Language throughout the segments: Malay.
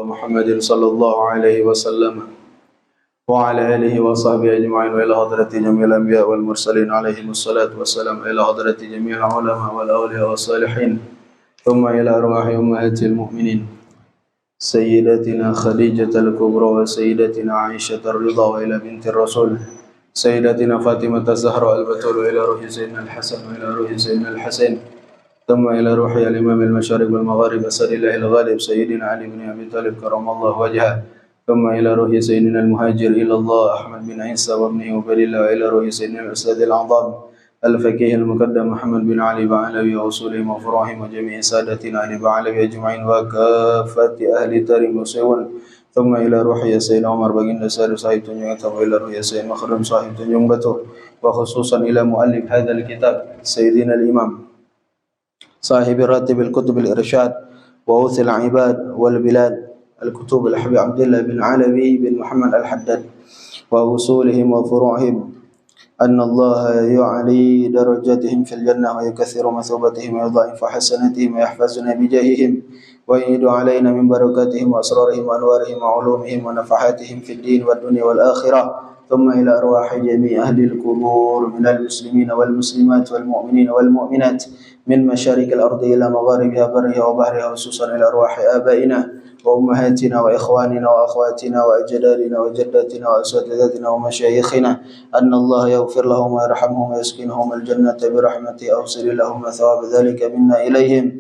محمد صلى الله عليه وسلم وعلى آله وصحبه أجمعين وإلى حضرة جميع الأنبياء والمرسلين عليهم الصلاة والسلام إلى حضرة جميع العلماء والأولياء والصالحين ثم إلى أرواح أمهات المؤمنين سيدتنا خديجة الكبرى وسيدتنا عائشة الرضا وإلى بنت الرسول سيدتنا فاطمة الزهراء البتول وإلى روح سيدنا الحسن وإلى روح سيدنا الحسين ثم إلى روح الإمام المشارق والمغارب أسد الله الغالب سيدنا علي بن أبي طالب كرم الله وجهه ثم إلى روح سيدنا المهاجر إلى الله أحمد بن عيسى وابنه وبلي الله وإلى روح سيدنا الأستاذ الأعظم الفقيه المقدم محمد بن علي بعلوي وأصولهم وفروعهم وجميع سادتنا علي بعلوي أجمعين وكافة أهل تاريخ وسيون ثم إلى روح سيد عمر بن سالم صاحب تنجون وإلى روح سيد مخرم صاحب تنجون بتو وخصوصا إلى مؤلف هذا الكتاب سيدنا الإمام صاحب راتب الكتب الإرشاد وغوث العباد والبلاد الكتب الحبيب عبد الله بن علوي بن محمد الحداد وأصولهم وفروعهم أن الله يعلي درجاتهم في الجنة ويكثر مثوبتهم ويضاعف حسناتهم ويحفظنا بجاههم ويعيد علينا من بركاتهم وأسرارهم وأنوارهم وعلومهم ونفحاتهم في الدين والدنيا والآخرة ثم إلى أرواح جميع أهل القبور من المسلمين والمسلمات والمؤمنين والمؤمنات من مشارق الأرض إلى مغاربها برها وبحرها خصوصا إلى أرواح آبائنا وأمهاتنا وإخواننا وأخواتنا وأجدادنا وجداتنا وأساتذتنا ومشايخنا أن الله يغفر لهم ويرحمهم ويسكنهم الجنة برحمته أوصل لهم ثواب ذلك منا إليهم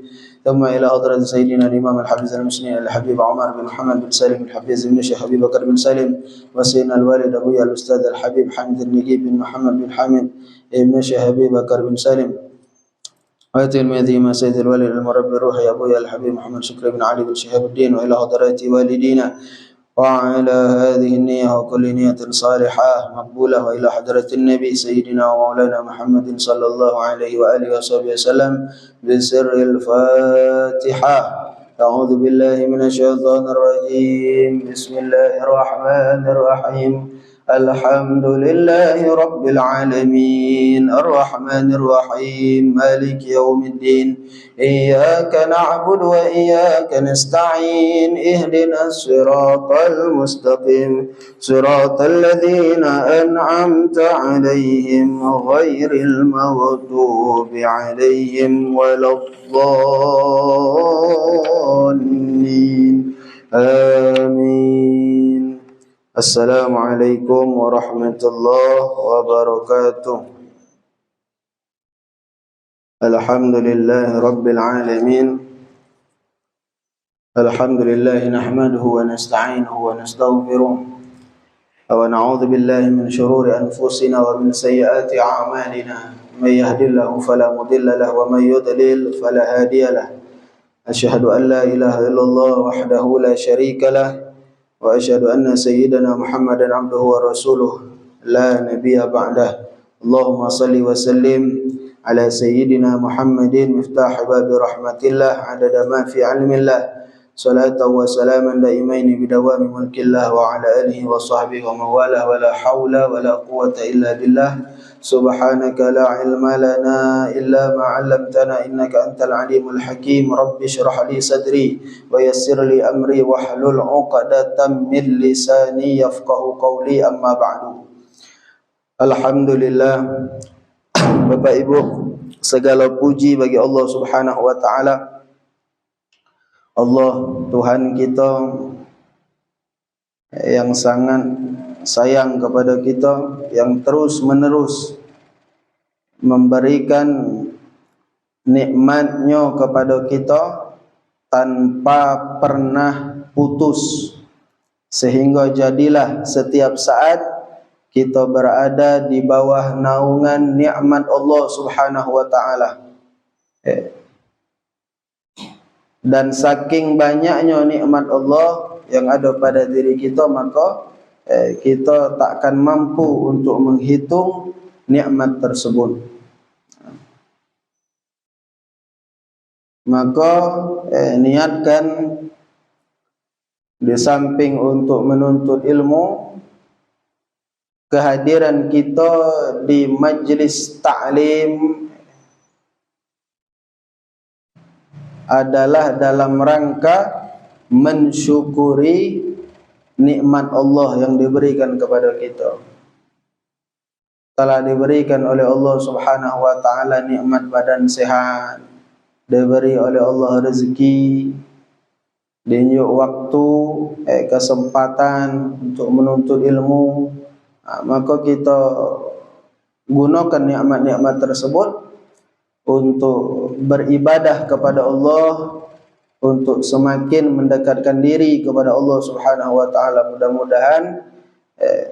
ثم إلى حضرة سيدنا الإمام الحافظ المسلمين الحبيب عمر بن محمد بن سالم الحفيظ بن الشيخ أبي بكر بن سالم وسيدنا الوالد أبويا الأستاذ الحبيب حمد النجيب بن محمد بن حامد بن الشيخ أبي بكر بن سالم وتلميذه ما سيد الوالد المربي الروحي أبويا الحبيب محمد شكري بن علي بن شهاب الدين وإلى حضرات والدينا وعلى هذه النية وكل نية صالحة مقبولة وإلى حضرة النبي سيدنا ومولانا محمد صلى الله عليه وآله وصحبه وسلم بسر الفاتحة أعوذ بالله من الشيطان الرجيم بسم الله الرحمن الرحيم الحمد لله رب العالمين الرحمن الرحيم مالك يوم الدين إياك نعبد وإياك نستعين اهدنا الصراط المستقيم صراط الذين أنعمت عليهم غير المغضوب عليهم ولا الضالين آمين. Assalamualaikum warahmatullahi wabarakatuh. Alhamdulillahi rabbil alamin. Alhamdulillahi nahmaduhu wa nasta'inuhu wa nastaghfiruh. Wa na'udzu billahi min shururi anfusina wa min sayyiati a'malina. May yahdihillahu fala mudilla lahu wa may yudlil fala hadiya lahu. Asyhadu an la ilaha illallah wahdahu la syarika lahu. وأشهد أن سيدنا محمدا عبده ورسوله لا نبي بعده اللهم صل وسلم على سيدنا محمد مفتاح باب رحمة الله عدد ما في علم الله صلاة وسلاما دائمين بدوام ملك الله وعلى آله وصحبه ومن والاه ولا حول ولا قوة إلا بالله سبحانك لا علم لنا إلا ما علمتنا إنك أنت العليم الحكيم رب اشرح لي صدري ويسر لي أمري واحلل عقدة من لساني يفقه قولي أما بعد. Alhamdulillah, Bapak Ibu, segala puji bagi Allah Subhanahu wa taala. Allah Tuhan kita yang sangat sayang kepada kita, yang terus menerus memberikan nikmatnya kepada kita tanpa pernah putus, sehingga jadilah setiap saat kita berada di bawah naungan nikmat Allah Subhanahu wa taala. Dan saking banyaknya nikmat Allah yang ada pada diri kita, maka kita tak akan mampu untuk menghitung nikmat tersebut. Maka niatkan di samping untuk menuntut ilmu, kehadiran kita di majlis ta'lim adalah dalam rangka mensyukuri nikmat Allah yang diberikan kepada kita. Telah diberikan oleh Allah Subhanahu wa taala nikmat badan sehat, diberi oleh Allah rezeki, diunjuk waktu, kesempatan untuk menuntut ilmu, maka kita gunakan nikmat-nikmat tersebut untuk beribadah kepada Allah, untuk semakin mendekatkan diri kepada Allah Subhanahu wa taala. Mudah-mudahan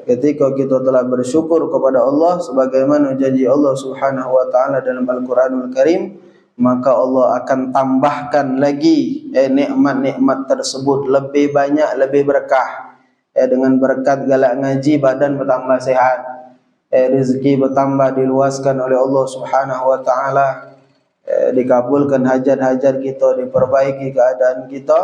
ketika kita telah bersyukur kepada Allah sebagaimana janji Allah Subhanahu wa taala dalam Al-Qur'anul Karim, maka Allah akan tambahkan lagi nikmat-nikmat tersebut lebih banyak, lebih berkah. Dengan berkat galak ngaji, badan bertambah sehat, rezeki bertambah, diluaskan oleh Allah Subhanahu wa taala, dikabulkan hajat-hajat kita, diperbaiki keadaan kita,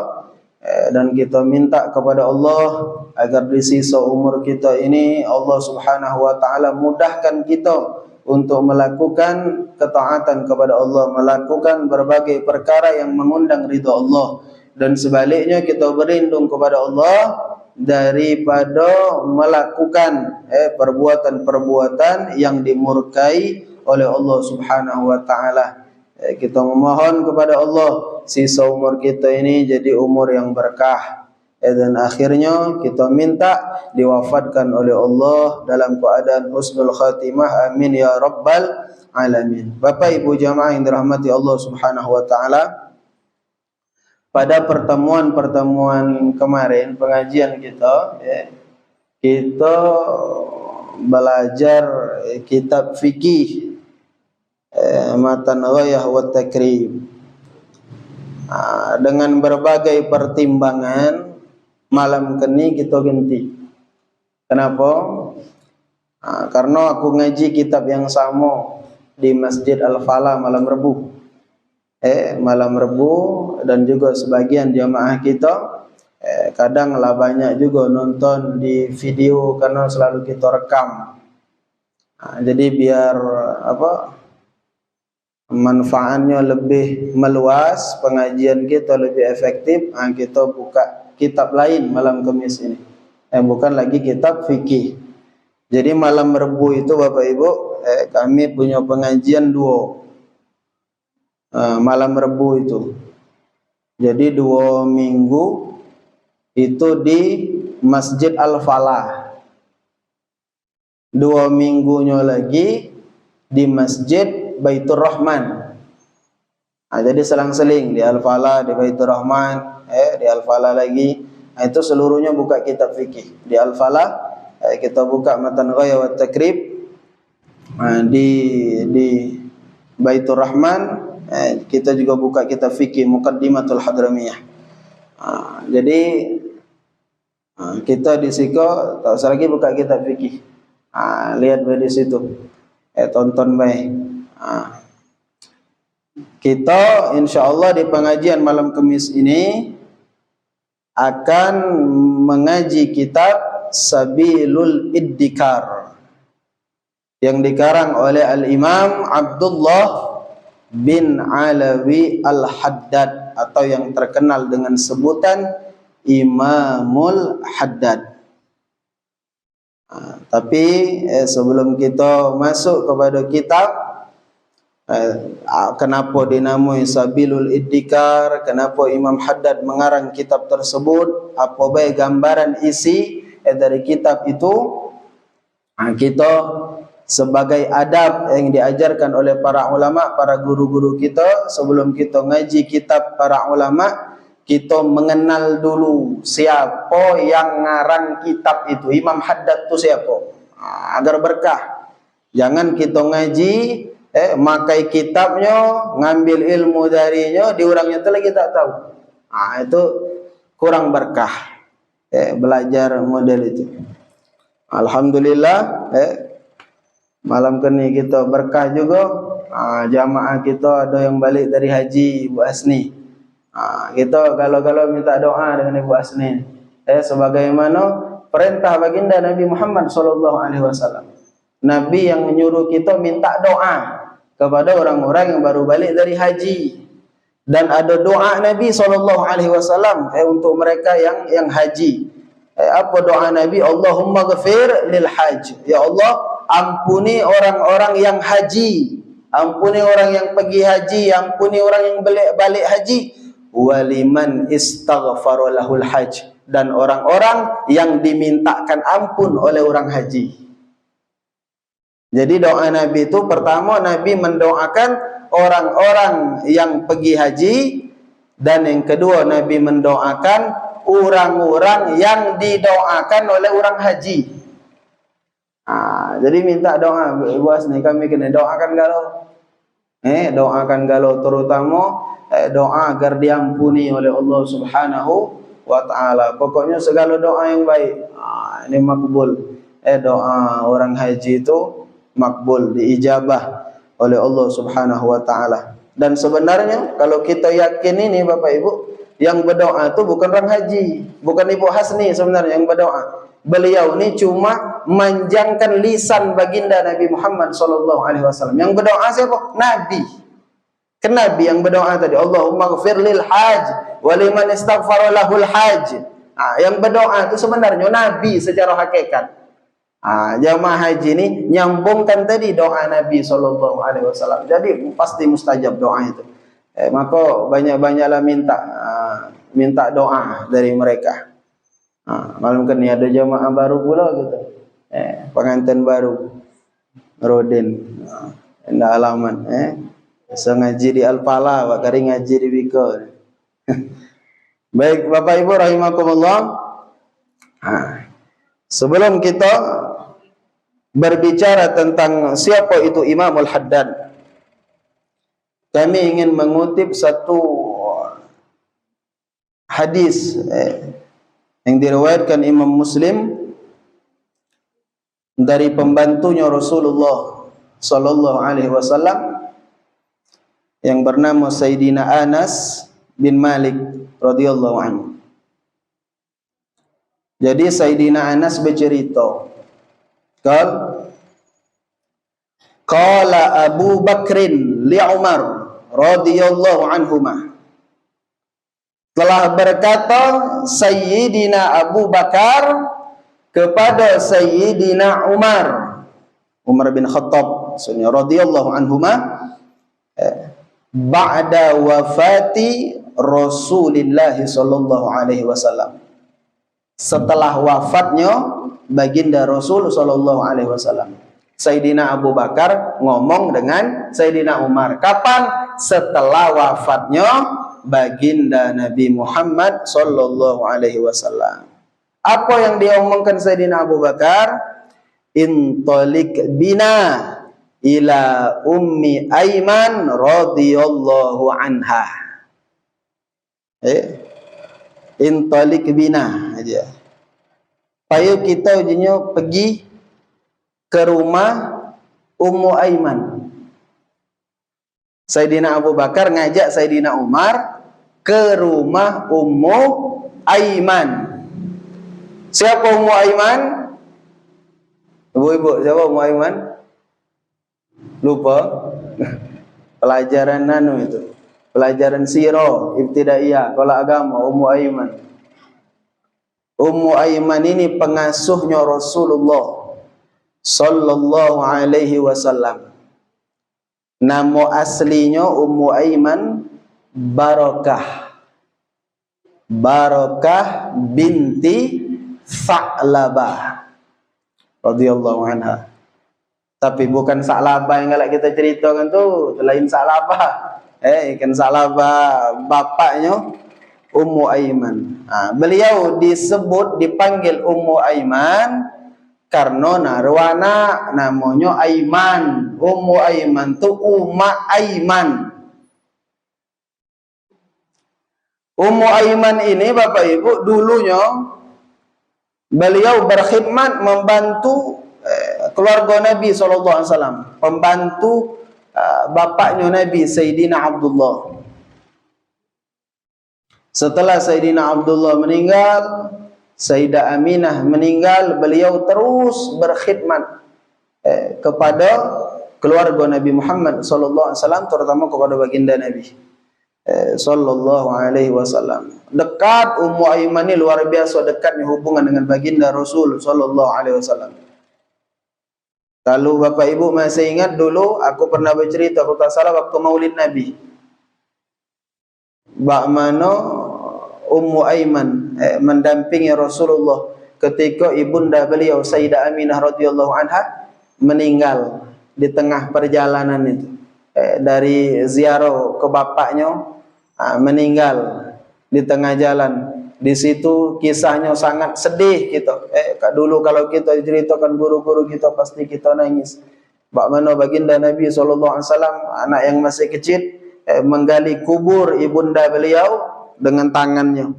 dan kita minta kepada Allah agar di sisa umur kita ini Allah Subhanahu wa taala mudahkan kita untuk melakukan ketaatan kepada Allah, melakukan berbagai perkara yang mengundang ridha Allah, dan sebaliknya kita berlindung kepada Allah daripada melakukan perbuatan-perbuatan yang dimurkai oleh Allah Subhanahu wa taala. Kita memohon kepada Allah sisa umur kita ini jadi umur yang berkah, dan akhirnya kita minta diwafatkan oleh Allah dalam keadaan husnul khatimah. Amin ya rabbal alamin. Bapak Ibu jamaah yang dirahmati Allah Subhanahu wa taala, pada pertemuan-pertemuan kemarin pengajian kita, kita belajar kitab fikih Matan Ghayah wa Takrib. Dengan berbagai pertimbangan, malam kini kita ganti. Kenapa? Karena aku ngaji kitab yang sama di Masjid Al-Falah malam Rebu. Malam Rebu, dan juga sebagian jamaah kita kadanglah banyak juga nonton di video karena selalu kita rekam. Jadi biar manfaatnya lebih meluas, pengajian kita lebih efektif, kita buka kitab lain malam Kamis ini, bukan lagi kitab fikih. Jadi malam Rebu itu Bapak Ibu, kami punya pengajian 2 malam Rebu itu. Jadi 2 minggu itu di Masjid Al-Falah, 2 minggunya lagi di Masjid Baitur Rahman. Jadi selang-seling di Al-Falah, di Baitur Rahman, di Al-Falah lagi. Itu seluruhnya buka kitab fikih. Di Al-Falah kita buka Matan Ghayah wa Takrib. Di Baitur Rahman kita juga buka kitab fikih Muqaddimatul Hadramiyah. Jadi kita di Siko tak usah lagi buka kitab fikih. Lihat di situ. Tonton baik. Kita insyaallah di pengajian malam Kamis ini akan mengaji kitab Sabilul Iddikar yang dikarang oleh Al-Imam Abdullah bin Alawi Al-Haddad, atau yang terkenal dengan sebutan Imamul Haddad. Tapi sebelum kita masuk kepada kitab, kenapa dinamai Sabilul Iddikar, kenapa Imam Haddad mengarang kitab tersebut, apa baik gambaran isi dari kitab itu, kita sebagai adab yang diajarkan oleh para ulama, para guru-guru kita, sebelum kita ngaji kitab para ulama, kita mengenal dulu siapa yang ngarang kitab itu, Imam Haddad itu siapa, agar berkah. Jangan kita ngaji makai kitabnya, ngambil ilmu darinya, di orangnya itu lagi tak tahu. Itu kurang berkah. Belajar model itu. Alhamdulillah, malam kini kita berkah juga. Jamaah kita ada yang balik dari haji, Bu Asni. Kita kalau minta doa dengan Ibu Asni, sebagaimana perintah baginda Nabi Muhammad SAW. Nabi yang menyuruh kita minta doa kepada orang-orang yang baru balik dari haji. Dan ada doa Nabi SAW untuk mereka yang haji. Apa doa Nabi? Allahumma ghafir lil hajj. Ya Allah, ampuni orang-orang yang haji, ampuni orang yang pergi haji, ampuni orang yang balik haji. Waliman istaghfara lahul hajj, dan orang-orang yang dimintakan ampun oleh orang haji. Jadi doa Nabi itu pertama, Nabi mendoakan orang-orang yang pergi haji, dan yang kedua Nabi mendoakan orang-orang yang didoakan oleh orang haji. Jadi minta doa, bos nih kami kena doakan galau. Doakan galau, terutama doa agar diampuni oleh Allah Subhanahu wa taala. Pokoknya segala doa yang baik ini makbul. Doa orang haji itu makbul, diijabah oleh Allah Subhanahu wa taala. Dan sebenarnya kalau kita yakin ini Bapak Ibu, yang berdoa itu bukan orang haji, bukan Ibu Hasni sebenarnya yang berdoa. Beliau ini cuma manjangkan lisan baginda Nabi Muhammad SAW. Yang berdoa siapa? Nabi. Kan Nabi yang berdoa tadi, Allahumma ghafir lil hajj wa liman istaghfara lahul hajj. Yang berdoa itu sebenarnya Nabi secara hakikat. Jamaah haji ini nyambungkan tadi doa Nabi SAW. Jadi pasti mustajab doa itu. Maka banyak-banyaklah minta doa dari mereka. Malam kan ni ada jamaah baru pula gitu. Pengantin baru. Rodin. Indah alamat. So ngaji di Al-Pala, bakari ngaji di Biko. Baik Bapak Ibu rahimakumullah. Sebelum kita berbicara tentang siapa itu Imamul Haddad, kami ingin mengutip satu hadis yang diriwayatkan Imam Muslim dari pembantunya Rasulullah sallallahu alaihi wasallam yang bernama Sayyidina Anas bin Malik radhiyallahu anhu. Jadi Sayyidina Anas bercerita, qala Abu Bakrin li Umar radhiyallahu anhuma, telah berkata Sayyidina Abu Bakar kepada Sayyidina Umar bin Khattab radhiyallahu anhuma, ba'da wafati Rasulullah sallallahu alaihi wasallam, setelah wafatnya baginda Rasul sallallahu alaihi wasallam. Sayyidina Abu Bakar ngomong dengan Sayyidina Umar. Kapan? Setelah wafatnya baginda Nabi Muhammad sallallahu alaihi wasallam. Apa yang diomongkan Sayyidina Abu Bakar? Intalik bina ila ummi Aiman radhiyallahu anha. Intalik bina aja. Payo kita ujinya pergi ke rumah Ummu Aiman. Sayyidina Abu Bakar ngajak Sayyidina Umar ke rumah Ummu Aiman. Siapa Ummu Aiman? Ibu-ibu, siapa Ummu Aiman? Lupa? Pelajaran nanu itu. Pelajaran sirah, ibtidaiyah, kalau agama, Ummu Aiman. Ummu Aiman ini pengasuhnya Rasulullah sallallahu alaihi wasallam. Nama aslinya Ummu Aiman Barakah binti Tha'labah radhiyallahu anha. Tapi bukan Sa'labah yang galak kita ceritakan tu, lain Sa'labah. Kan Sa'labah bapaknya Ummu Aiman. Beliau dipanggil Ummu Aiman karena narwana namanya Aiman. Ummu Aiman tu Umma Aiman. Ummu Aiman ini Bapak Ibu dulunya beliau berkhidmat membantu keluarga Nabi SAW, pembantu bapaknya Nabi Sayyidina Abdullah. Setelah Sayyidina Abdullah meninggal, Sayyidah Aminah meninggal, beliau terus berkhidmat kepada keluarga Nabi Muhammad SAW, terutama kepada baginda Nabi. sallallahu alaihi wasallam. Dekat Ummu Aiman ini luar biasa dekatnya hubungan dengan baginda Rasul sallallahu alaihi wasallam. Kalau Bapak Ibu masih ingat dulu aku pernah bercerita kalau tak salah waktu Maulid Nabi. Bagaimana Ummu Aiman mendampingi Rasulullah ketika ibunda beliau Sayyidah Aminah radhiyallahu anha meninggal di tengah perjalanan itu. Dari ziarah ke bapaknya meninggal di tengah jalan. Di situ kisahnya sangat sedih gitu. Dulu kalau kita ceritakan guru-guru kita pasti kita nangis. Bagaimana baginda Nabi SAW anak yang masih kecil menggali kubur ibunda beliau dengan tangannya.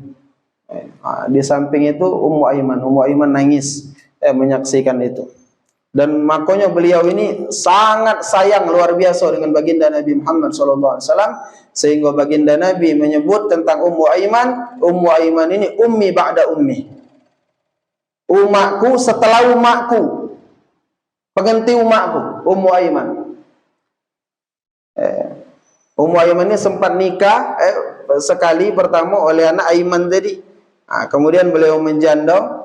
Di samping itu Ummu Aiman nangis menyaksikan itu. Dan makanya beliau ini sangat sayang luar biasa dengan baginda Nabi Muhammad SAW, sehingga baginda Nabi menyebut tentang Ummu Aiman ini ummi ba'da ummi, umakku setelah umakku, pengganti umakku. Ummu Aiman ini sempat nikah sekali pertama oleh anak Aiman tadi. Kemudian beliau menjanda.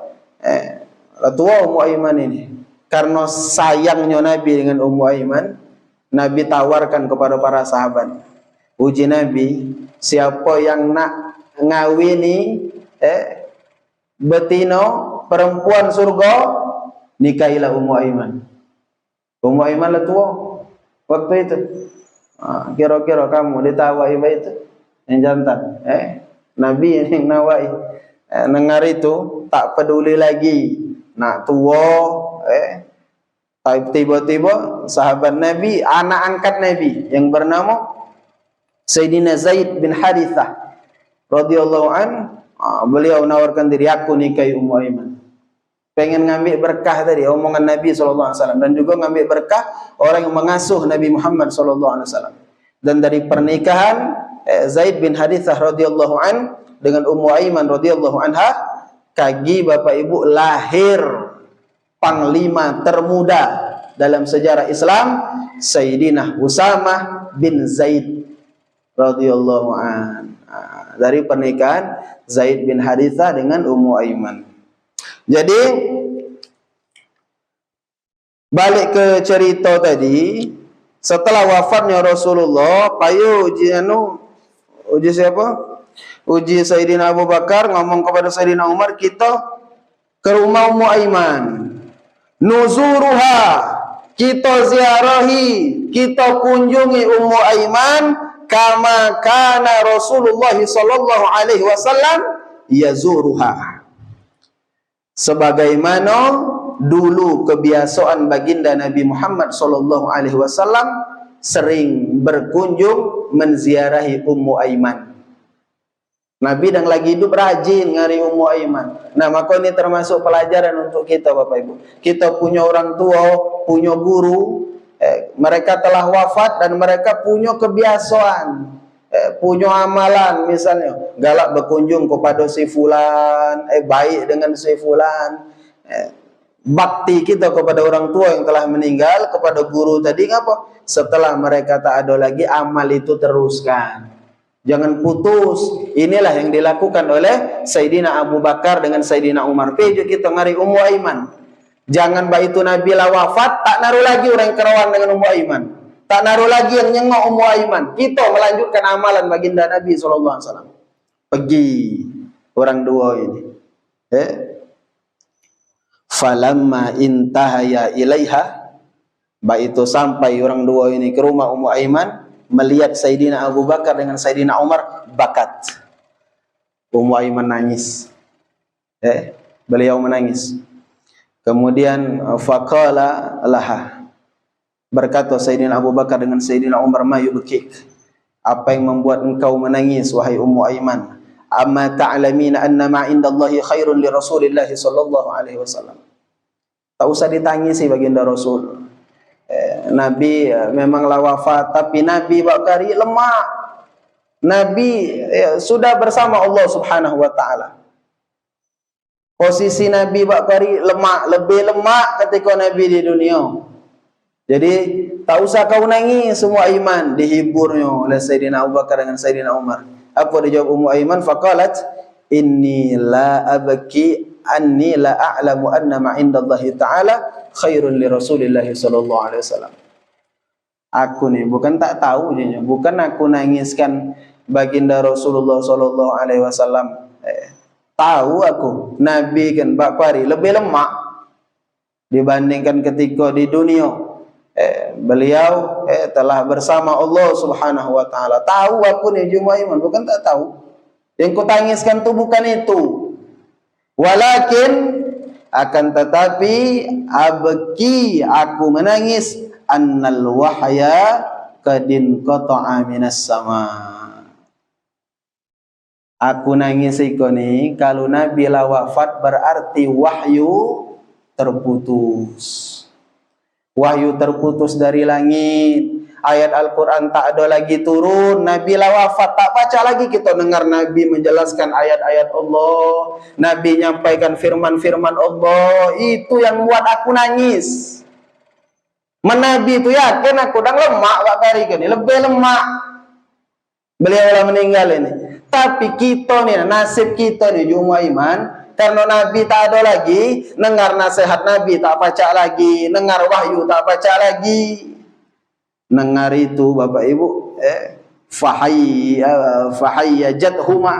Tua Ummu Aiman ini karena sayangnya Nabi dengan Ummu Aiman, Nabi tawarkan kepada para sahabat, uji Nabi, siapa yang nak ngawini betina perempuan surga, nikahilah Ummu Aiman. Ummu Aiman lah tua waktu itu. Kira-kira kamu ditawai itu yang jantan, Nabi yang nawai. Dengar itu tak peduli lagi nak tua. Tiba-tiba sahabat Nabi, anak angkat Nabi yang bernama Sayyidina Zaid bin Harithah radhiyallahu an, beliau menawarkan diri, aku nikahi Ummu Aiman. Pengen ngambil berkah tadi omongan Nabi SAW, dan juga ngambil berkah orang yang mengasuh Nabi Muhammad SAW. Dan dari pernikahan Zaid bin Harithah radhiyallahu an dengan Ummu Aiman radhiyallahu anha, kaki Bapak Ibu lahir panglima termuda dalam sejarah Islam, Sayyidina Usamah bin Zaid radhiyallahu an. Dari pernikahan Zaid bin Harithah dengan Ummu Aiman. Jadi balik ke cerita tadi, setelah wafatnya Rasulullah, payu uji siapa? Uji Sayyidina Abu Bakar, ngomong kepada Sayyidina Umar, kita ke rumah Ummu Aiman, nuzuruha, kita ziarahi, kita kunjungi Ummu Aiman kama kana Rasulullah sallallahu alaihi wasallam yazuruha, sebagaimana dulu kebiasaan baginda Nabi Muhammad sallallahu alaihi wasallam sering berkunjung menziarahi Ummu Aiman. Nabi yang lagi hidup rajin ngari Ummu Aiman. Nah, maka ini termasuk pelajaran untuk kita Bapak Ibu. Kita punya orang tua, punya guru, mereka telah wafat dan mereka punya kebiasaan, punya amalan, misalnya galak berkunjung kepada si fulan, baik dengan si fulan. Bakti kita kepada orang tua yang telah meninggal, kepada guru tadi ngapa? Setelah mereka tak ada lagi, amal itu teruskan. Jangan putus. Inilah yang dilakukan oleh Sayyidina Abu Bakar dengan Sayyidina Umar. Pejo kita ngari Ummu Aiman. Jangan baitu Nabi lah wafat, tak naruh lagi orang kerawan dengan Ummu Aiman. Tak naruh lagi yang nyengok Ummu Aiman. Kita melanjutkan amalan baginda Nabi SAW. Pergi orang dua ini. Falamma intahaya ilaiha, baik itu sampai orang dua ini ke rumah Ummu Aiman, melihat Sayyidina Abu Bakar dengan Sayyidina Umar, bakat. Ummu Aiman nangis. Beliau menangis. Kemudian faqala laha, berkata Sayyidina Abu Bakar dengan Sayyidina Umar, ma yubkik, apa yang membuat engkau menangis wahai Ummu Aiman? Amma ta'lamina anna ma indallahi khairun li Rasulillah sallallahu alaihi wasallam. Tak usah ditangisi baginda Rasul. Nabi memanglah wafat, tapi Nabi Bakari lemah. Nabi sudah bersama Allah Subhanahu wa taala. Posisi Nabi Bakari lemah, lebih lemah ketika Nabi di dunia. Jadi tak usah kau nangis, Ummu Aiman. Dihiburnya oleh Sayyidina Abu Bakar dengan Sayyidina Umar. Apa dijawab Ummu Aiman? Faqalat inni la abki anni la a'lamu anna ma indallahi ta'ala khairun li Rasulillah sallallahu alaihi wasallam. Aku nih bukan tak tahu je, bukan aku nangiskan baginda Rasulullah sallallahu alaihi wasallam. Tahu aku Nabi kan bakari lebih lemak dibandingkan ketika di dunia. Beliau telah bersama Allah Subhanahu wa taala. Tahu aku nih Jumaiman, bukan tak tahu. Yang ku tangiskan tu bukan itu. Walakin akan tetapi abki, aku menangis, annal wahya kadin qata'a minas sama. Aku nangis iko ni kalau Nabi la wafat berarti wahyu terputus. Wahyu terputus dari langit. Ayat Al-Quran tak ada lagi turun. Nabi lah wafat, tak baca lagi kita dengar Nabi menjelaskan ayat-ayat Allah. Nabi nyampaikan firman-firman Allah. Itu yang buat aku nangis. Menabi itu yakin aku dan lemak Pak Kari ini. Lebih lemak. Beliau lah meninggal ini. Tapi kita ni, nasib kita ni Jumaiman, karena Nabi tak ada lagi, dengar nasihat Nabi tak baca lagi, dengar wahyu tak baca lagi. Dengar itu Bapak Ibu, fahayyajadhuma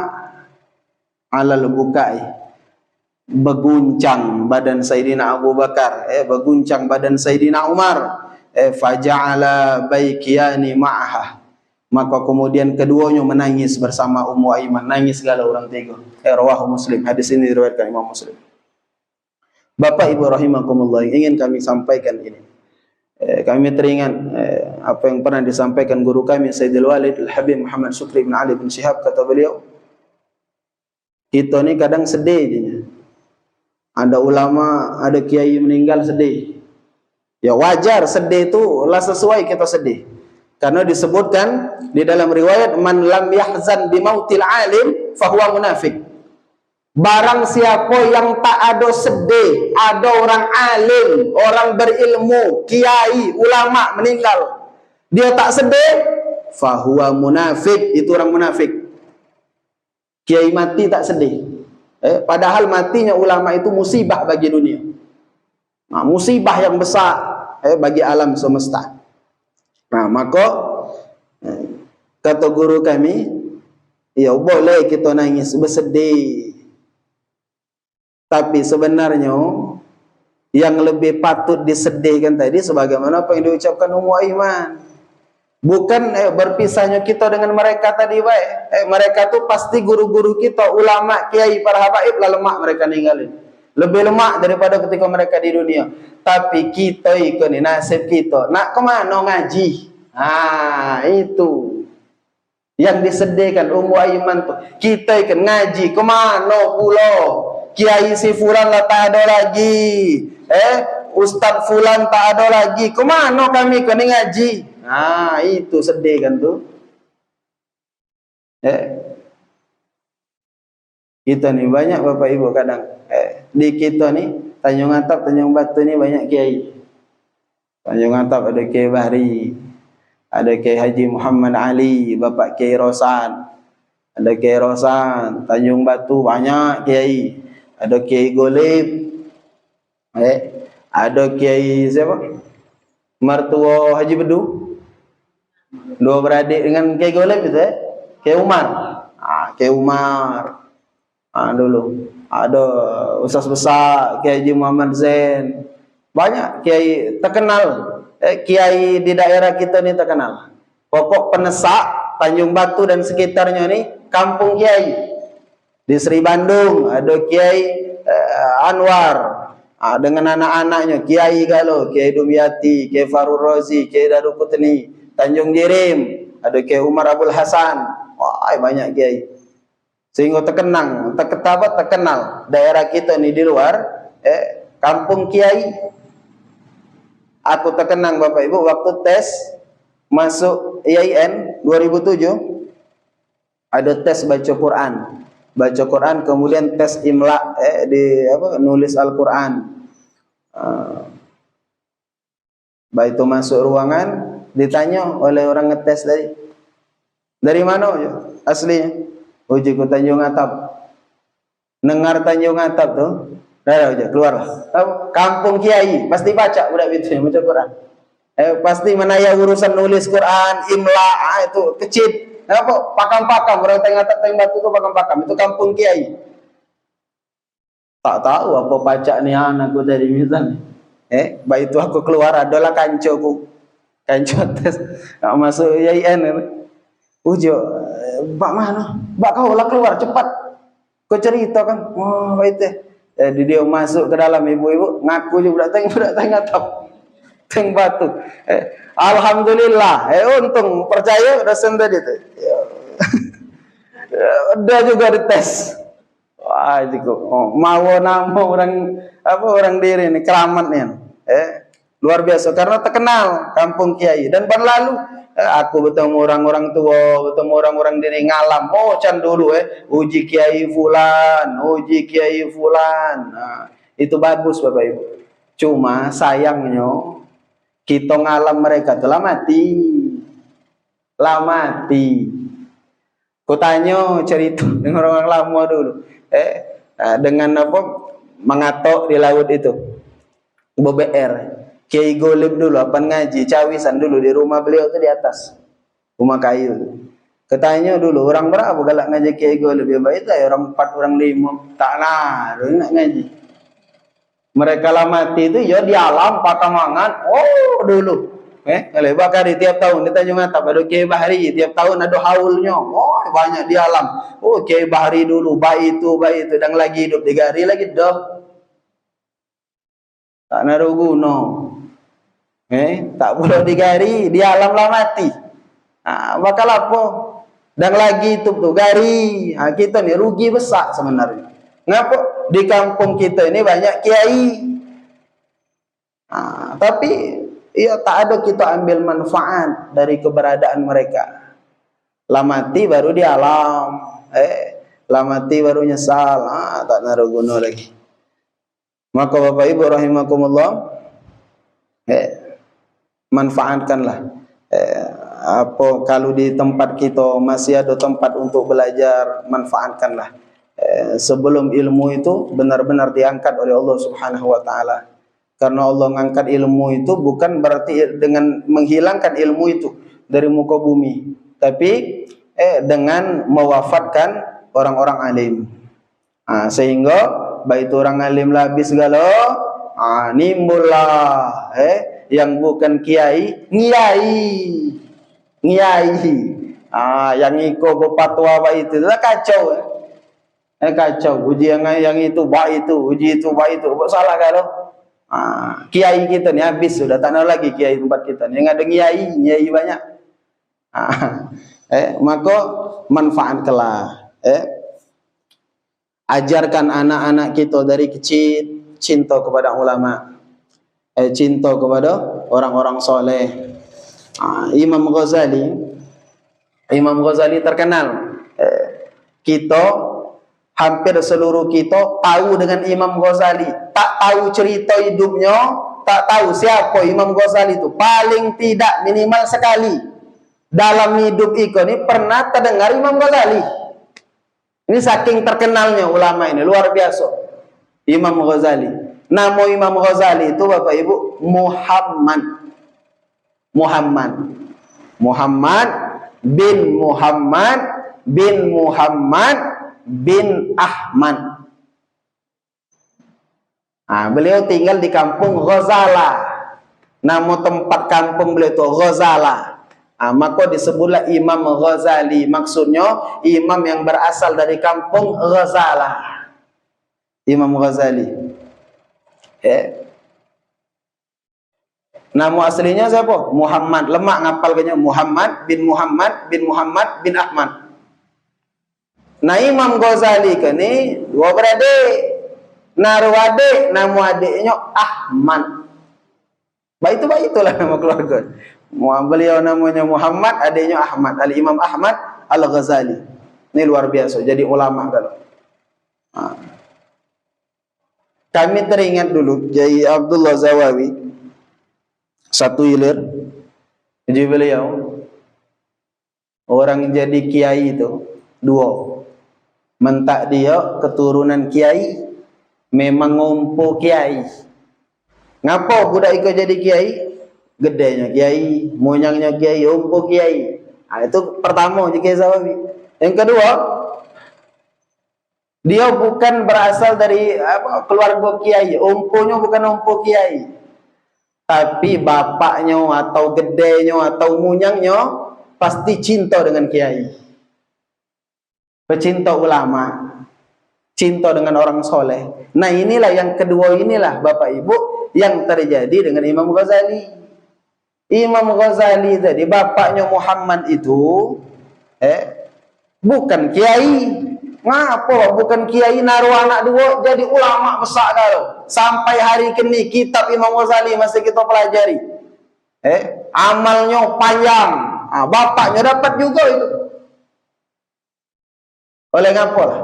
alal bukai. Beguncang badan Sayyidina Abu Bakar, beguncang badan Sayyidina Umar. Faja'ala baikiyani ma'aha. Maka kemudian keduanya menangis bersama Ummu Aiman. Nangis segala orang tiga. Rawahu Muslim. Hadis ini diriwayatkan Imam Muslim. Bapak Ibu rahimakumullah, ingin kami sampaikan ini. Kami teringat apa yang pernah disampaikan guru kami Sayyidul Walid Al-Habib Muhammad Syukri bin Ali bin Syihab. Kata beliau, kita ni kadang sedih. Ada ulama, ada kiai meninggal sedih. Ya wajar, sedih itu lah sesuai kita sedih. Karena disebutkan di dalam riwayat, man lam yahzan bimautil alim fahuwa munafik. Barang siapa yang tak ada sedih, ada orang alim, orang berilmu, kiai, ulama meninggal, dia tak sedih, fahuwa munafik, itu orang munafik. Kiai mati tak sedih. Padahal matinya ulama itu musibah bagi dunia. Nah, musibah yang besar bagi alam semesta. Nah, maka kata guru kami, ya boleh kita nangis, bersedih. Tapi sebenarnya yang lebih patut disedihkan tadi sebagaimana apa yang diucapkan Ummu Aiman. Bukan berpisahnya kita dengan mereka tadi baik. Mereka tu pasti guru-guru kita, ulama, kiai, para habaib lah lemak mereka ninggalin. Lebih lemak daripada ketika mereka di dunia. Tapi kita ikut ni, nasib kita. Nak ke mana ngaji? Itu. Yang disedihkan Ummu Aiman tu. Kita ikut ngaji. Ke mana pula? Kiai si fulan lah tak ada lagi. Ustaz fulan tak ada lagi. Ke mana kami kena ngaji? Itu sedih kan tu. Kita ni banyak Bapak Ibu kadang. Di kita ni, Tanjung Atap, Tanjung Batu ni banyak kiai. Tanjung Atap ada Kiai Bahri, ada Kiai Haji Muhammad Ali, Bapak Kiai Rosan, ada Kiai Rosan. Tanjung Batu banyak kiai. Ada Kiai Golib, ada Kiai siapa? Mertua Haji Bedu, dua beradik dengan Kiai Golib itu, Kiai Umar. Kiai Umar. Dulu ada ustaz besar Kiai Haji Muhammad Zain. Banyak kiai terkenal. Kiai di daerah kita ni terkenal. Pokok Penesak, Tanjung Batu dan sekitarnya ni kampung kiai. Di Sri Bandung ada Kiai Anwar dengan anak-anaknya, Kiai Galo, Kiai Dumyati, Kiai Farul Rozi, Kiai Darukutni. Tanjung Jirim ada Kiai Umar Abdul Hasan. Banyak kiai. Sehingga terkenal daerah kita ni di luar, kampung kiai. Aku terkenang Bapak Ibu waktu tes masuk IAIN 2007, ada tes baca Quran, kemudian tes imla, nulis Al-Quran. Begitu masuk ruangan, ditanya oleh orang ngetes tadi, dari mana ya aslinya? Uji ku Tanjung Atap. Dengar Tanjung Atap tuh, dah aja keluarlah. Kampung Kiai, pasti baca budak itu yang baca Quran. Pasti menaya urusan nulis Quran, imla, itu kecil. Apa? Pakam-pakam, orang tengah batu itu pakam-pakam. Itu kampung Kiai. Tak tahu apa baca ni anakku dari misalnya. Baik itu aku keluar adalah kancoku. Kanco tes. Masuk IAIN. Ujo, bak mana? Bak kau lah keluar cepat. Kau cerita kan. Oh, baik teh. Jadi dia masuk ke dalam ibu-ibu, ngaku juga budak tengah top. Teng batu. Alhamdulillah. Untung percaya dosen tadi tu. Udah juga dites. Wah, itu mau nama orang diri ini keramat nih. Luar biasa karena terkenal kampung Kiai dan berlalu aku bertemu orang-orang tua, bertemu orang-orang diri ngalam. Oh, can dulu uji Kiai fulan, uji Kiai fulan. Nah, itu bagus Bapak Ibu. Cuma sayangnya kita ngalam mereka telah mati. Lah mati. Kutanya cerita dengan orang lama dulu. Dengan apa? Mengatok di laut itu. BBR. Kiai Golib dulu apa ngaji, cawisan dulu di rumah beliau itu di atas. Rumah kayu. Katanya dulu orang berapa galak ngaji Kiai Golib ya baik ya orang 4 orang 5 tak ngaruh nak ngaji. Mereka lah mati itu ya di alam pakamangan. Oh dulu. Kalau bakar tiap tahun di Tanjung Atap ada Kiai Bahri, tiap tahun ada haulnya. Oh banyak di alam. Oh Kiai Bahri dulu baik itu dan lagi hidup 3 hari lagi dah. Tak naruh guna. Tak boleh digari di alam lah mati. Bakal apa? Dan lagi itu tuh gari. Kita ni rugi besar sebenarnya. Ngapa? Di kampung kita ini banyak kiai. Tapi ya tak ada kita ambil manfaat dari keberadaan mereka. Lah mati baru di alam. Lah mati baru nyesal. Tak naruh guna lagi. Maka Bapak Ibu rahimakumullah, manfaatkanlah. Apa kalau di tempat kita masih ada tempat untuk belajar, manfaatkanlah. Sebelum ilmu itu benar-benar diangkat oleh Allah Subhanahu wa taala. Karena Allah mengangkat ilmu itu bukan berarti dengan menghilangkan ilmu itu dari muka bumi, tapi dengan mewafatkan orang-orang alim. Sehingga baik orang alim lah habis segala, nimbullah yang bukan kiai, ngiyai. Yang ikut berfatwa baik itu lah kacau. Kacau. Uji yang itu baik itu, uji itu baik itu. Salah kalau kiai kita ni habis sudah, tak ada lagi kiai tempat kita ni. Yang ada ngiyai banyak. Maka manfaatkanlah. Ajarkan anak-anak kita dari kecil cinta kepada ulama, cinta kepada orang-orang soleh. Imam Ghazali terkenal. Kita hampir seluruh kita tahu dengan Imam Ghazali, tak tahu cerita hidupnya, tak tahu siapa Imam Ghazali itu. Paling tidak minimal sekali dalam hidup ikon ini pernah terdengar Imam Ghazali. Ini saking terkenalnya ulama ini, luar biasa. Imam Ghazali. Nama Imam Ghazali itu Bapak Ibu Muhammad bin Ahmad. Beliau tinggal di kampung Ghazala. Nama tempat kampung beliau itu Ghazala. Maka disebutlah Imam Ghazali. Maksudnya imam yang berasal dari kampung Ghazala. Imam Ghazali. Nama aslinya siapa? Muhammad. Lemak ngapal kayaknya Muhammad bin Ahmad. Nah Imam Ghazali ni dua beradik. Naruh adik, nama adiknya Ahmad. Baik itulah nama keluarga. Beliau namanya Muhammad, adiknya Ahmad, Al-Imam Ahmad Al-Ghazali. Ini luar biasa, jadi ulama kalau. Kami teringat dulu Kiai Abdullah Zawawi Satu hilir. Jadi beliau, orang jadi kiai itu dua. Mentak dia keturunan kiai, memang ngompo kiai. Ngapa budak iko jadi kiai? Gedenya kiai, moyangnya kiai, ngompo kiai. Nah, itu pertama jika Zawawi. Yang kedua, dia bukan berasal dari keluarga kiai, omponya bukan ompo kiai, tapi bapaknya atau gedenya atau munyangnya pasti cinta dengan kiai. Pecinta ulama, cinta dengan orang soleh. Nah inilah yang kedua, inilah Bapak Ibu yang terjadi dengan Imam Ghazali. Imam Ghazali tadi bapaknya Muhammad itu bukan kiai. Ngapa bukan kiai, naruh anak dua jadi ulama besar kalau. Sampai hari kini kitab Imam Ghazali masih kita pelajari. Amalnya panjang. Bapaknya dapat juga itu. Oleh ngapa lah?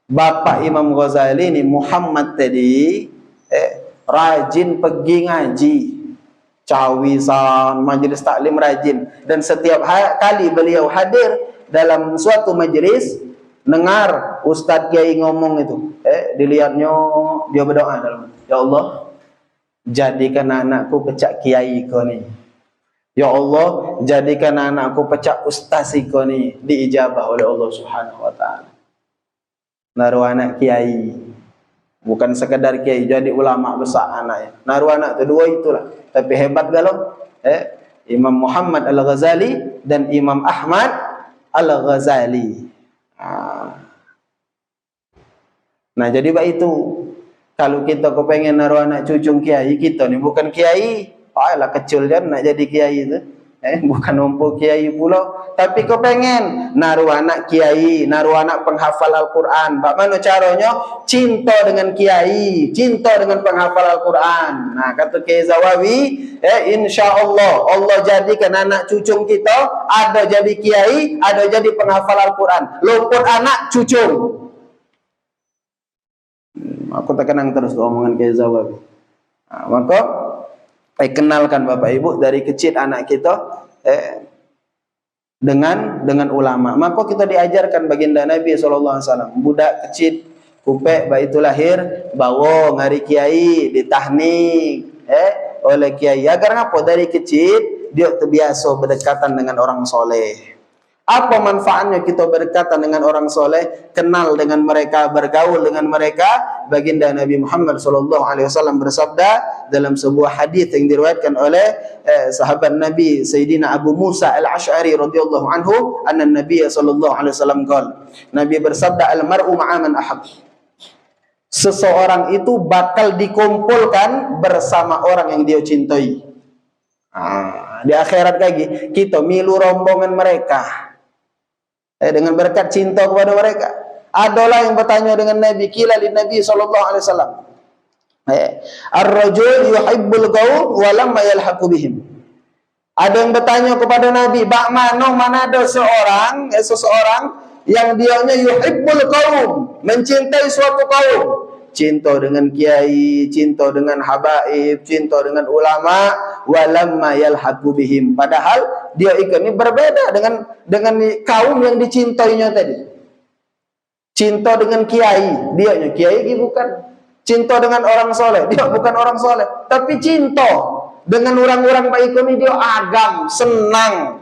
Bapak Imam Ghazali ini Muhammad tadi rajin pergi ngaji, cawisan, majelis taklim rajin, dan setiap kali beliau hadir dalam suatu majelis, dengar Ustadz Kiai ngomong itu, dilihatnya dia berdoa dalam, ya Allah, jadikan anakku pecak kiai kau ni. Ya Allah, jadikan anakku pecak ustaz kau ni, diijabah oleh Allah Subhanahu wa taala. Naruh anak kiai, bukan sekedar kiai, jadi ulama besar anaknya. Naruh anak kedua itulah. Tapi hebat galau, Imam Muhammad Al-Ghazali dan Imam Ahmad Al-Ghazali. Nah jadi pak itu, kalau kita kepengen naruh anak cucung kiai, kita ni bukan kiai, lah kecil kan nak jadi kiai itu, bukan nompo kiai pula, tapi kau pengen naruh anak kiai, naruh anak penghafal Al-Quran. Bagaimana caranya? Cinta dengan kiai, cinta dengan penghafal Al-Quran. Nah kata Kiai Zawawi, insya Allah Allah jadikan anak cucung kita ada jadi kiai, ada jadi penghafal Al-Quran. Luput anak cucung. Aku terkenang terus omongan Kiai Zawawi. Nah, maka kenalkan Bapak Ibu dari kecil anak kita dengan ulama. Maka kita diajarkan baginda Nabi SAW, budak kecil kupek baik itu lahir bawa ngari kiai, ditahnik oleh kiai. Agar apa? Dari kecil dia terbiasa berdekatan dengan orang soleh. Apa manfaatnya kita berdekatan dengan orang soleh, kenal dengan mereka, bergaul dengan mereka? Baginda Nabi Muhammad SAW bersabda dalam sebuah hadis yang diriwayatkan oleh sahabat Nabi Sayyidina Abu Musa Al-Ash'ari radhiyallahu anhu, anna Nabi SAW qala, Nabi bersabda, al-mar'u ma'a man ahab. Seseorang itu bakal dikumpulkan bersama orang yang dia cintai. Di akhirat lagi kita milu rombongan mereka. Dengan berkat cinta kepada mereka. Adalah yang bertanya dengan Nabi, kila lin Nabi SAW, ar-rajul yuhibbul qaum wa lam yalhaqu bihim. Ada yang bertanya kepada Nabi, mana ada seseorang yang dianya yuhibbul qaum, mencintai suatu kaum, cinta dengan kiai, cinta dengan habaib, cinta dengan ulama, walamma yalhaqu bihim, padahal dia ini berbeda dengan kaum yang dicintainya tadi. Cinta dengan kiai, dia kiai bukan. Cinta dengan orang soleh, dia bukan orang soleh. Tapi cinta dengan orang-orang baik ini dia agam, senang.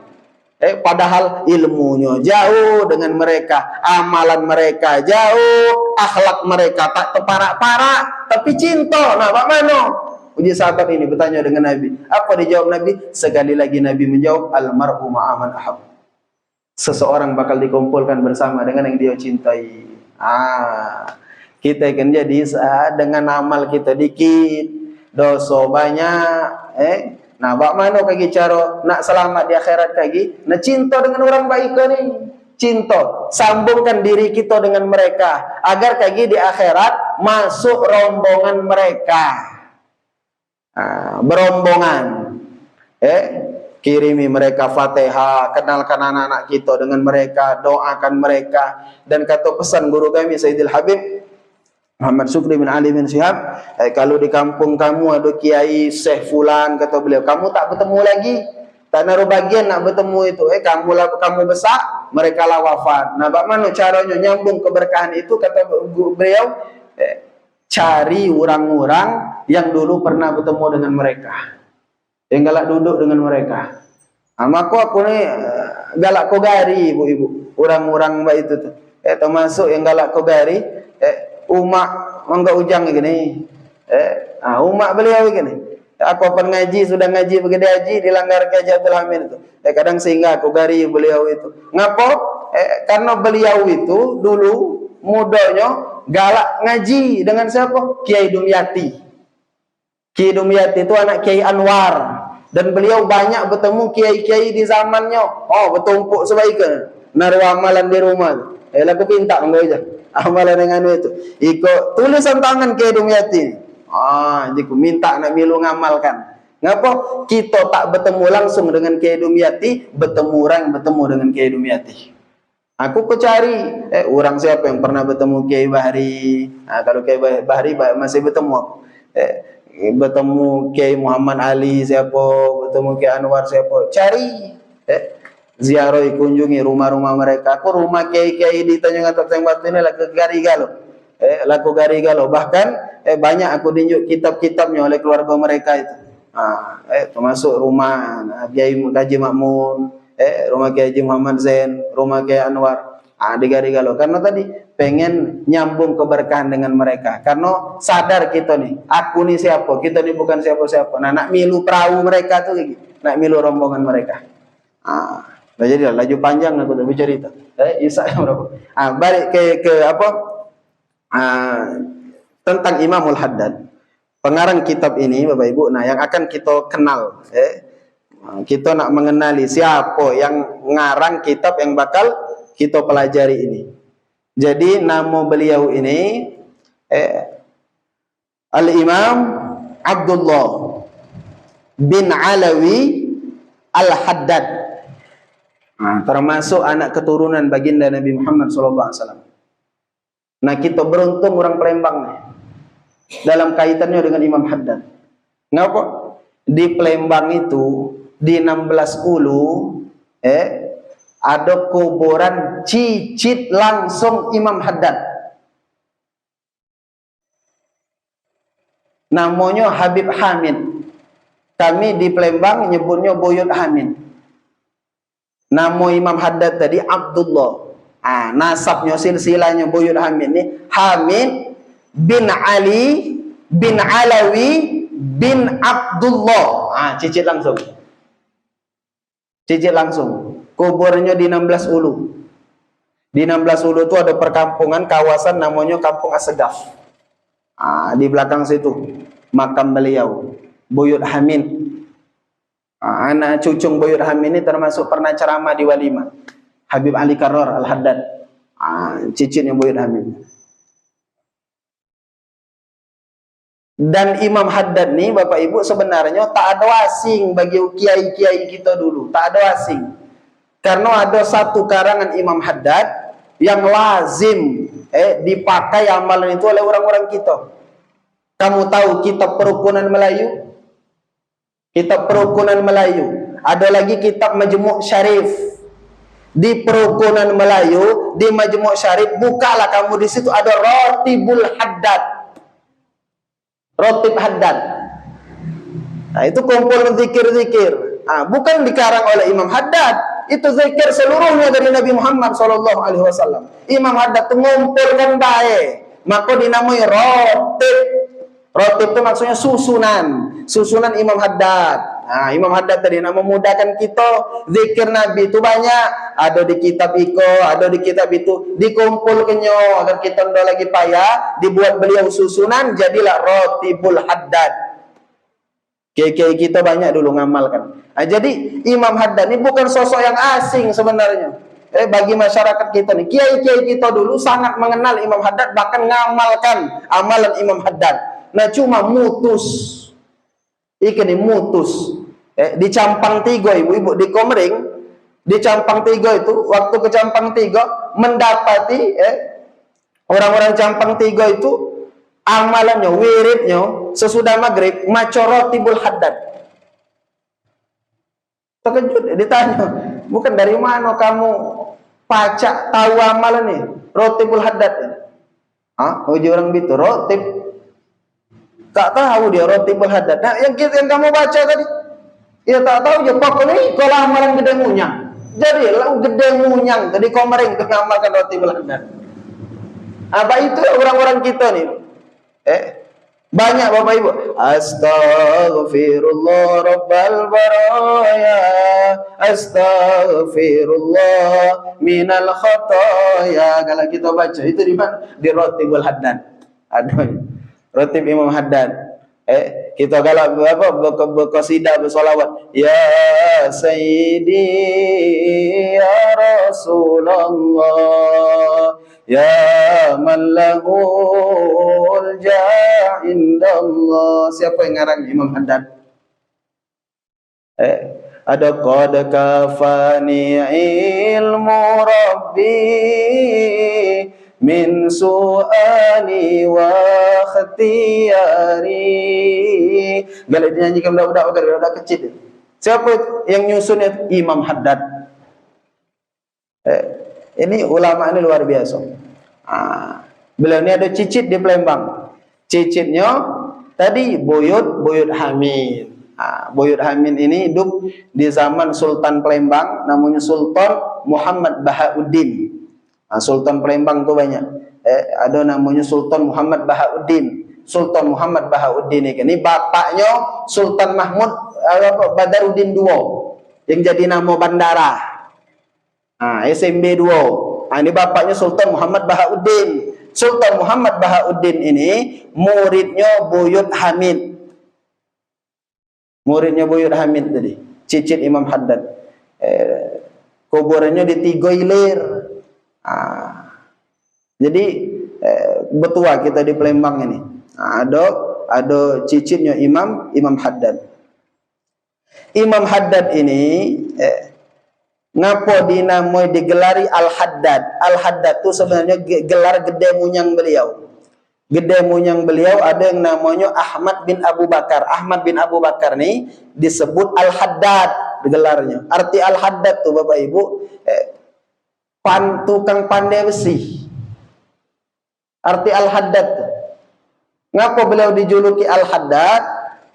Padahal ilmunya jauh dengan mereka, amalan mereka jauh, akhlak mereka tak teparak-parak, tapi cinta. Nah, bagaimana? Uji sahabat ini bertanya dengan Nabi. Apa dijawab Nabi? Sekali lagi Nabi menjawab, al-mar'u ma'a man ahab. Seseorang bakal dikumpulkan bersama dengan yang dia cintai. Kita kan jadi dengan amal kita dikit, dosa banyak, nah, bagaimana kaki cara nak selamat di akhirat kaki? Nah, cinta dengan orang baik ni, cinta, sambungkan diri kita dengan mereka agar kaki di akhirat masuk rombongan mereka. Berombongan, kirimi mereka Fatihah, kenalkan anak-anak kita dengan mereka, doakan mereka. Dan kata pesan guru kami Sayyidil Habib, Muhammad Syukri bin Ali bin Syihab, kalau di kampung kamu ada kiai Syekh Fulan, kata beliau, kamu tak bertemu lagi, tak naruh bagian nak bertemu itu. Kamu besar, mereka lah wafat. Nah, bagaimana caranya nyambung keberkahan itu? Kata beliau, cari orang-orang yang dulu pernah bertemu dengan mereka, yang galak duduk dengan mereka. Maka aku ni galak kogari, ibu-ibu, orang-orang baik itu tu. Termasuk yang galak kogari, umak mangga ujang gini. Umak beliau gini. Aku pun ngaji, sudah ngaji begede haji dilanggar ke Jatul Hamid itu. Kadang sehingga kogari beliau itu. Ngapa? Karena beliau itu dulu mudanya galak ngaji dengan siapa? Kiai Dumyati. Kiai Dumyati itu anak Kiai Anwar. Dan beliau banyak bertemu kiai-kiai di zamannya. Oh, bertumpuk sebaiknya. Naruh amalan di rumah. Aku pinta enggak aja. Amalan dengan itu. Ikut tulisan tangan Kiai Dumyati. Jadi aku minta nak milu ngamalkan. Ngapa? Kita tak bertemu langsung dengan Kiai Dumyati, bertemu dengan Kiai Dumyati. Aku cari orang siapa yang pernah bertemu Kiai Bahri. Kalau Kiai Bahri masih bertemu aku. Bertemu Kiai Muhammad Ali siapa, bertemu Kiai Anwar siapa, cari ziarah, kunjungi rumah-rumah mereka. Aku rumah kiai-kiai di Tanjung Atap Batu ini lah ke Garigalo. Bahkan banyak aku tunjuk kitab-kitabnya oleh keluarga mereka itu. Termasuk rumah Kiai Haji Makmun, rumah Kiai Haji Muhammad Zain, rumah Kiai Anwar. Di Garigalo. Karena tadi pengen nyambung keberkahan dengan mereka. Karena sadar kita nih, aku nih siapa, kita nih bukan siapa-siapa. Nah, nak milu perahu mereka tuh gitu. Nak milu rombongan mereka. Jadi laju panjang aku tuh bercerita. Isa yang berapa? Balik ke apa? Tentang Imamul Haddad. Pengarang kitab ini, Bapak Ibu, nah yang akan kita kenal. Kita nak mengenali siapa yang ngarang kitab yang bakal kita pelajari ini. Jadi nama beliau ini Al-Imam Abdullah bin Alawi Al-Haddad. Termasuk anak keturunan baginda Nabi Muhammad SAW. Nah, kita beruntung orang Palembang nih, dalam kaitannya dengan Imam Haddad. Ngapa? Di Palembang itu di 1610 ada kuburan cicit langsung Imam Haddad. Namanya Habib Hamid. Kami di Palembang nyebutnya Buyut Hamid. Nama Imam Haddad tadi Abdullah. Nasabnya silsilahnya Buyut Hamid ni Hamid bin Ali bin Alawi bin Abdullah. Cicit langsung. Cicit langsung. Kuburnya di 16 Ulu. Di 16 Ulu itu ada perkampungan, kawasan namanya Kampung Assegaf. Di belakang situ makam beliau, Buyut Hamid. Anak cucung Buyut Hamid ini termasuk pernah ceramah di Walimah. Habib Ali Karrar Al-Haddad. Cicitnya Buyut Hamid. Dan Imam Haddad ni Bapak Ibu sebenarnya tak ada asing bagi kiai-kiai kita dulu. Tak ada asing. Karena ada satu karangan Imam Haddad yang lazim dipakai amalan itu oleh orang-orang kita. Kamu tahu kitab Perukunan Melayu? Kitab Perukunan Melayu. Ada lagi kitab Majmu' Syarif. Di Perukunan Melayu, di Majmu' Syarif, bukalah kamu di situ ada Ratibul Haddad. Ratib Haddad. Nah, itu kumpulan zikir-zikir. Bukan dikarang oleh Imam Haddad. Itu zikir seluruhnya dari Nabi Muhammad SAW. Imam Haddad itu ngumpulkan baik. Maka dinamai Ratib. Ratib itu maksudnya susunan. Susunan Imam Haddad. Imam Haddad tadi nak memudahkan kita. Zikir Nabi itu banyak. Ada di kitab Iko, ada di kitab itu. Dikumpulkannya agar kita tidak lagi payah. Dibuat beliau susunan. Jadilah Ratibul Haddad. Kiai-kiai kita banyak dulu ngamalkan. Jadi Imam Haddad ini bukan sosok yang asing sebenarnya. Bagi masyarakat kita nih, kiai-kiai kita dulu sangat mengenal Imam Haddad, bahkan ngamalkan amalan Imam Haddad. Nah, cuma mutus. Ikan ini mutus. Di Campang 3, ibu-ibu di Komering, di Campang 3 itu, waktu ke Campang 3 mendapati orang-orang Campang 3 itu Amalannya, wiridnya sesudah maghrib maca Rotibul Haddad. Terkejut, ditanya, bukan dari mana kamu pacak tahu amalan nih Rotibul Haddad? Uji orang itu Rotib, tak tahu dia Rotibul Haddad. Nah, yang kamu baca tadi, ya tak tahu ya. Pokoknya kalau amalan gede munyang, jadi gede munyang. Tadi kemarin ngamalkan Rotibul Haddad. Apa itu orang-orang kita nih? Banyak Bapak Ibu. Astaghfirullah Rabbal baraya, astaghfirullah minal khotoya. Kalau kita baca itu di mana? Di Rotibul Haddad. Aduh, Rotib Imam Haddad. Kita kalau berqasidah bersolawat, ya Sayyidi ya Rasulullah, ya man lahul ja'indallah. Siapa yang ngarang? Imam Haddad. Ada qad kafani ilmu rabbi min su'ali wa khtiyari. Bila dinyanyikan budak-budak kecil. Siapa yang nyusun? Imam Haddad. Ini ulama ini luar biasa. Beliau ini ada cicit di Palembang. Cicitnya tadi Buyut Hamid. Buyut Hamid ini hidup di zaman Sultan Palembang, namanya Sultan Muhammad Bahauddin. Sultan Palembang itu banyak. Ada namanya Sultan Muhammad Bahauddin. Sultan Muhammad Bahauddin ini bapaknya Sultan Mahmud Badaruddin II yang jadi nama bandara. SMB 2. Ini bapaknya Sultan Muhammad Bahauddin. Sultan Muhammad Bahauddin ini muridnya Buyut Hamid. Muridnya Buyut Hamid tadi, cicit Imam Haddad. Kuburannya di Tiga Ilir. Jadi betua kita di Palembang ini. Ada cicitnya Imam Haddad. Imam Haddad ini ngapo dinamai digelari Al-Haddad. Al-Haddad itu sebenarnya gelar gede munyang beliau. Gede munyang beliau ada yang namanya Ahmad bin Abu Bakar. Ahmad bin Abu Bakar ini disebut Al-Haddad gelarnya. Arti Al-Haddad tuh Bapak Ibu, tukang pandai besi. Arti Al-Haddad tuh. Ngapa beliau dijuluki Al-Haddad?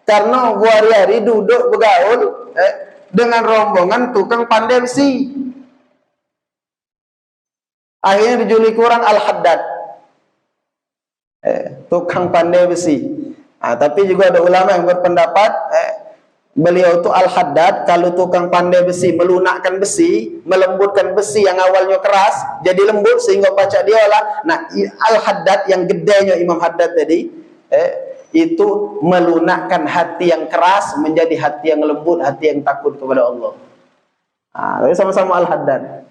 Karena hari-hari duduk bergaul dengan rombongan tukang pandai besi. Akhirnya dijuluki orang Al-Haddad, tukang pandai besi. Tapi juga ada ulama yang berpendapat beliau itu Al-Haddad kalau tukang pandai besi, melunakkan besi, melembutkan besi yang awalnya keras jadi lembut sehingga pacak diolah. Nah, Al-Haddad yang gedenya Imam Haddad tadi itu melunakkan hati yang keras menjadi hati yang lembut, hati yang takut kepada Allah. Tapi sama-sama Al-Haddad.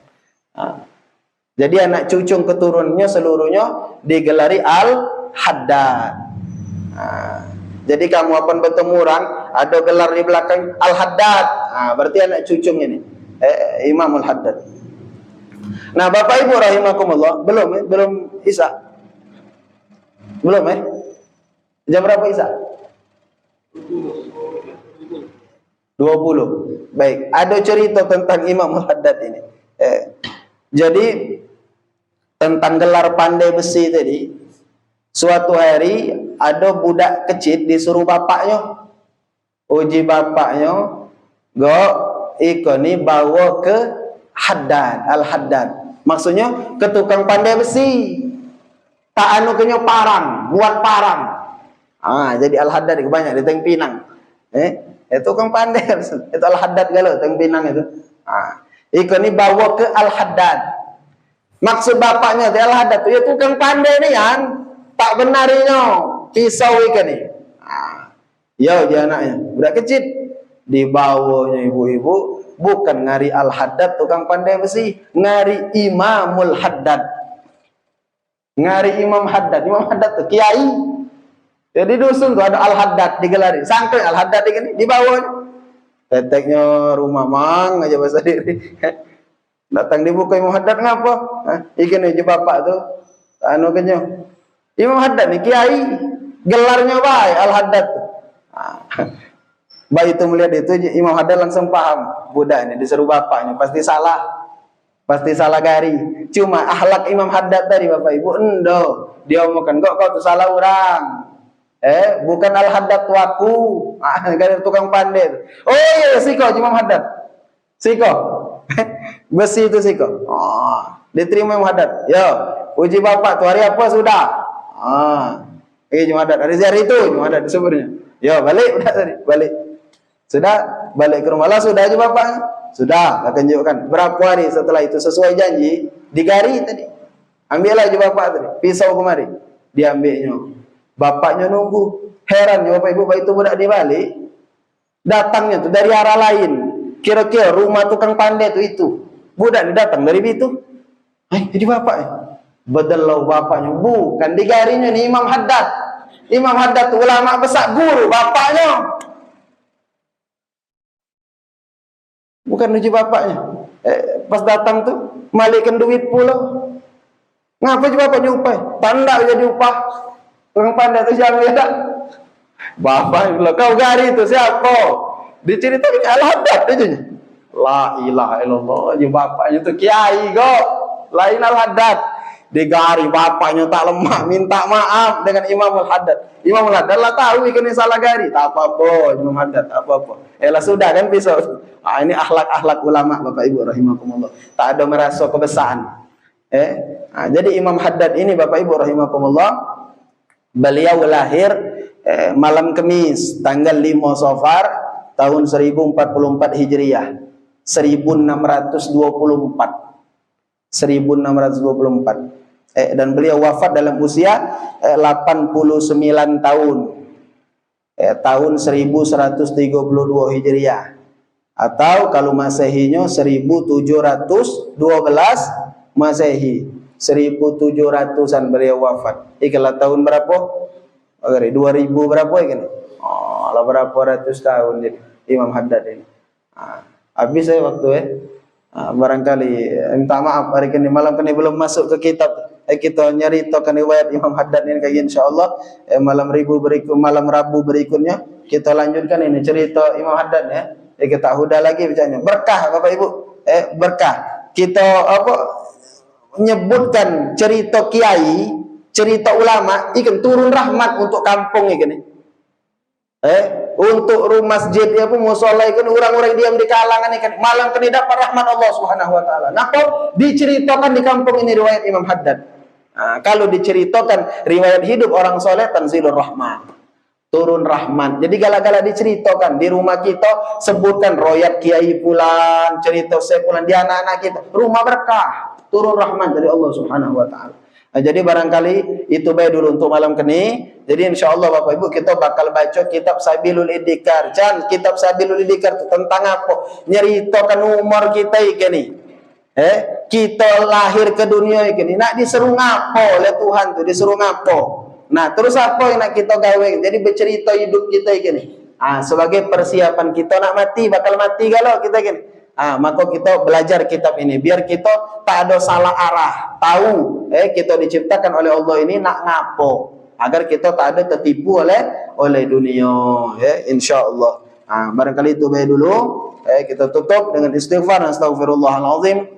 Jadi anak cucung keturunannya seluruhnya digelari Al-Haddad. Jadi kamu akan bertemu orang ada gelar di belakang Al-Haddad, berarti anak cucung ini Imam Al-Haddad. Nah, Bapak Ibu rahimakumullah, belum Isya. Belum Jam berapa Isya? 20. Baik, ada cerita tentang Imam Al-Haddad ini. Jadi tentang gelar pandai besi tadi, suatu hari ada budak kecil disuruh bapaknya, uji bapaknya, ikoni bawa ke Haddad, Al-Haddad. Maksudnya ke tukang pandai besi. Tak kenya parang, buat parang. Jadi Al-Haddad itu banyak di Teng Pinang. Itu tukang pandai itu Al-Haddad galau Teng Pinang itu. Ikoni bawa ke Al-Haddad. Maksud bapaknya di Al-Haddad itu ya tukang pandai ni kan. Tak benarnya pisau ikan ni. Ya dia anaknya budak kecil dibawanya ibu-ibu bukan ngari Al-Haddad tukang pandai besi, ngari Imamul Haddad. Ngari Imam Haddad. Imam Haddad tu kiai. Jadi dusun tu ada Al-Haddad digelari. Sangkai Al-Haddad ini dibawa. Teteknya rumah mang aja bahasa diri. Datang dibuka Imam Haddad ngapa? Ikan aja bapak tu. Kenyo. Imam Haddad nih kiai, gelarnya baik Al-Haddad. Baik itu melihat itu Imam Haddad langsung paham, budak ini disuruh bapaknya pasti salah gari. Cuma akhlak Imam Haddad tadi Bapak Ibu endo, dia omongkan kau tuh salah orang. Bukan Al-Haddad tuaku, kan tukang pandai. Oh iya, siko Imam Haddad, siko besi itu siko. Diterima Imam Haddad. Yo, uji bapak tuh hari apa sudah? Imam Haddad hari itu Imam Haddad sebenarnya. Yo balik udah tadi balik. Sudah balik ke rumah lah sudah aja bapaknya. Sudah akan tunjukkan berapa hari setelah itu sesuai janji digari tadi. Ambillah aja bapak tadi pisau kemari diambilnya. Bapaknya nunggu heran ya Bapak Ibu itu budak dibalik datangnya tuh dari arah lain. Kira-kira rumah tukang pandai itu budak datang dari itu. Jadi bapaknya bedelau bapaknya bukan digarinya nih Imam Haddad. Imam Haddad tuh ulama besar guru bapaknya. Bukan uji bapaknya. Pas datang tuh malikin duit pula. Ngapa uji bapaknya upah? Tanda jadi upah. Orang pandai itu siapa ya? Bapak bilang kau gari itu siapa? Diceritakan Al-Haddad aja. La ilaha illallah. Uji bapaknya tuh kiai kok. Lain Al-Haddad. Digari bapaknya tak lemah minta maaf dengan Imam Al-Haddad. Imam Al-Haddad lah tahu ikan salah gari. Tak apa-apa Imam Haddad, tak apa-apa. Lah sudah kan pisau. Ini akhlak-akhlak ulama Bapak Ibu rahimakumullah. Tak ada merasa kebesaran. Jadi Imam Haddad ini Bapak Ibu rahimakumullah, beliau lahir malam Kamis tanggal 5 Safar tahun 1044 Hijriah. 1624. Dan beliau wafat dalam usia 89 tahun. Tahun 1132 Hijriah. Atau kalau Masehinya 1712 Masehi. 1700-an beliau wafat. Ikalah tahun berapa? 2000 berapa ikan? Lah berapa ratus tahun jadi Imam Haddad ini. Habis saya waktu barangkali minta maaf hari ini malam ini belum masuk ke kitab. Kita nyaritakan riwayat Imam Haddad ini kayak insyaallah malam Rabu berikutnya kita lanjutkan ini cerita Imam Haddad ya. Kita udah lagi bicaranya. Berkah Bapak Ibu. Berkah. Kita menyebutkan cerita kiai, cerita ulama, ikan turun rahmat untuk kampung ikan. Untuk rumah masjid ya pun musola ikan orang-orang diam di kalangan ikan malam kini dapat rahmat Allah Subhanahu wa taala. Nah, kok diceritakan di kampung ini riwayat Imam Haddad. Kalau diceritakan riwayat hidup orang soleh tanzilur rahmat. Turun rahmat. Jadi gala-gala diceritakan di rumah kita sebutkan royat kiai pulan, cerita sepulan di anak-anak kita. Rumah berkah, turun rahmat dari Allah Subhanahu wa taala. Jadi barangkali itu baik dulu untuk malam kini. Jadi insyaallah Bapak Ibu kita bakal baca kitab Sabilul Idikar. Kitab Sabilul Idikar itu tentang apa? Nyeritakan umur kita ini. Kita lahir ke dunia ini nak disuruh ngapo oleh Tuhan tuh, disuruh ngapo. Nah, terus apa yang nak kita gawe? Jadi bercerita hidup kita ini. Sebagai persiapan kita nak mati, bakal mati kalau kita gini. Maka kita belajar kitab ini biar kita tak ada salah arah, tahu kita diciptakan oleh Allah ini nak ngapo, agar kita tak ada tertipu oleh dunia insyaallah. Barangkali itu baik dulu. Kita tutup dengan istighfar dan astaghfirullahalazim.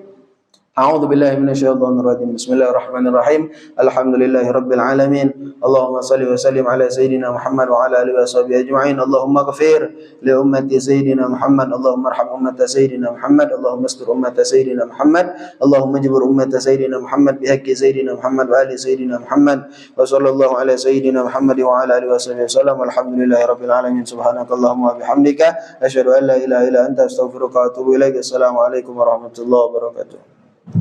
A'udzu billahi minasyaitonir rajim. Bismillahirrahmanirrahim. Alhamdulillahi rabbil alamin. Allahumma shalli wa sallim ala sayidina Muhammad wa ala alihi washabihi ajma'in. Allahumma ighfir li ummati sayidina Muhammad. Allahumma arham ummata sayidina Muhammad. Allahumma astur ummata sayidina Muhammad. Allahumma jibur ummata sayidina Muhammad bihaqqi sayidina Muhammad wa ali sayidina Muhammad. Wa sallallahu ala sayidina Muhammad wa ala alihi washabihi wasallam. Alhamdulillahi rabbil alamin. Subhanakallahumma wa bihamdika asyhadu an la ilaha illa anta astaghfiruka wa atubu ilaik. Assalamu alaikum warahmatullahi wabarakatuh.